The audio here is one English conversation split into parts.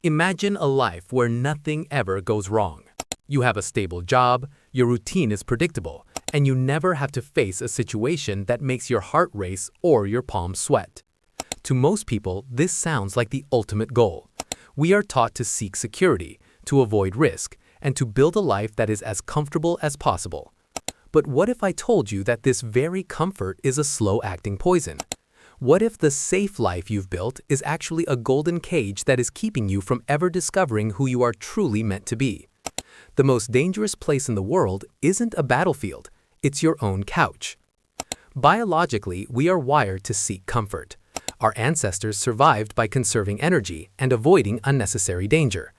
Imagine a life where nothing ever goes wrong. You have a stable job, your routine is predictable, and you never have to face a situation that makes your heart race or your palms sweat. To most people, this sounds like the ultimate goal. We are taught to seek security, to avoid risk, and to build a life that is as comfortable as possible. But what if I told you that this very comfort is a slow-acting poison? What if the safe life you've built is actually a golden cage that is keeping you from ever discovering who you are truly meant to be? The most dangerous place in the world isn't a battlefield, it's your own couch. Biologically, we are wired to seek comfort. Our ancestors survived by conserving energy and avoiding unnecessary danger.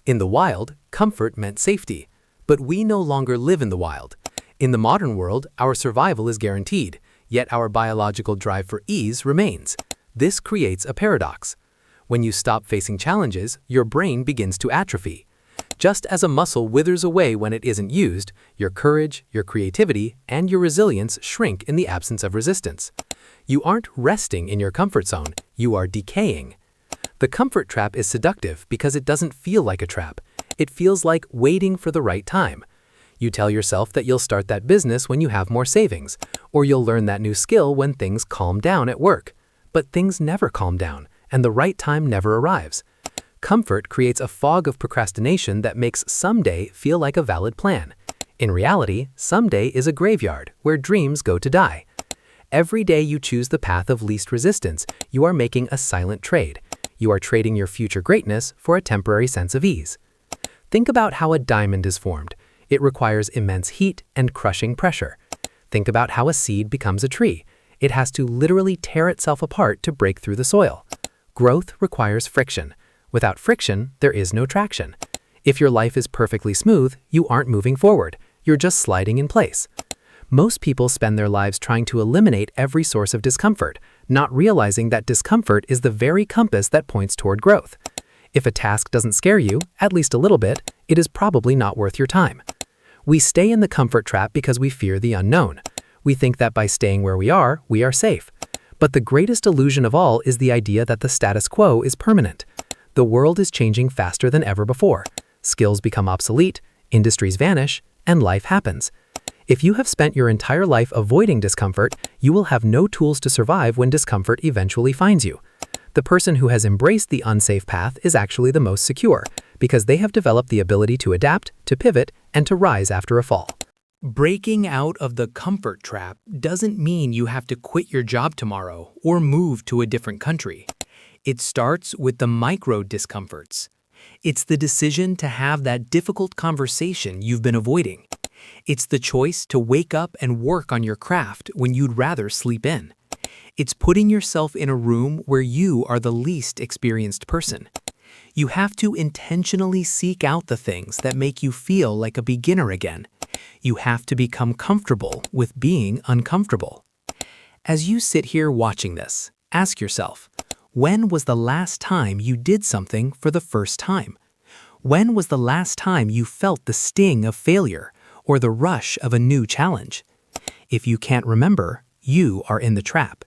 In the wild, comfort meant safety. But we no longer live in the wild. In the modern world, our survival is guaranteed, yet our biological drive for ease remains. This creates a paradox. When you stop facing challenges, your brain begins to atrophy. Just as a muscle withers away when it isn't used, your courage, your creativity, and your resilience shrink in the absence of resistance. You aren't resting in your comfort zone, you are decaying. The comfort trap is seductive because it doesn't feel like a trap. It feels like waiting for the right time. You tell yourself that you'll start that business when you have more savings, or you'll learn that new skill when things calm down at work. But things never calm down, and the right time never arrives. Comfort creates a fog of procrastination that makes someday feel like a valid plan. In reality, someday is a graveyard where dreams go to die. Every day you choose the path of least resistance, you are making a silent trade. You are trading your future greatness for a temporary sense of ease. Think about how a diamond is formed. It requires immense heat and crushing pressure. Think about how a seed becomes a tree. It has to literally tear itself apart to break through the soil. Growth requires friction. Without friction, there is no traction. If your life is perfectly smooth, you aren't moving forward. You're just sliding in place. Most people spend their lives trying to eliminate every source of discomfort, not realizing that discomfort is the very compass that points toward growth. If a task doesn't scare you, at least a little bit, it is probably not worth your time. We stay in the comfort trap because we fear the unknown. We think that by staying where we are safe. But the greatest illusion of all is the idea that the status quo is permanent. The world is changing faster than ever before. Skills become obsolete, industries vanish, and life happens. If you have spent your entire life avoiding discomfort, you will have no tools to survive when discomfort eventually finds you. The person who has embraced the unsafe path is actually the most secure, because they have developed the ability to adapt, to pivot, and to rise after a fall. Breaking out of the comfort trap doesn't mean you have to quit your job tomorrow or move to a different country. It starts with the micro discomforts. It's the decision to have that difficult conversation you've been avoiding. It's the choice to wake up and work on your craft when you'd rather sleep in. It's putting yourself in a room where you are the least experienced person. You have to intentionally seek out the things that make you feel like a beginner again. You have to become comfortable with being uncomfortable. As you sit here watching this, ask yourself, when was the last time you did something for the first time? When was the last time you felt the sting of failure or the rush of a new challenge? If you can't remember, you are in the trap.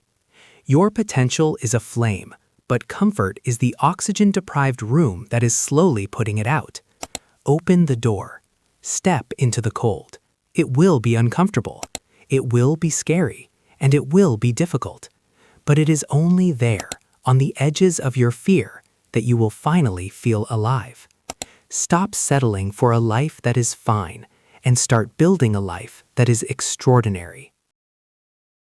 Your potential is a flame, but comfort is the oxygen-deprived room that is slowly putting it out. Open the door. Step into the cold. It will be uncomfortable. It will be scary, and it will be difficult. But it is only there, on the edges of your fear, that you will finally feel alive. Stop settling for a life that is fine, and start building a life that is extraordinary.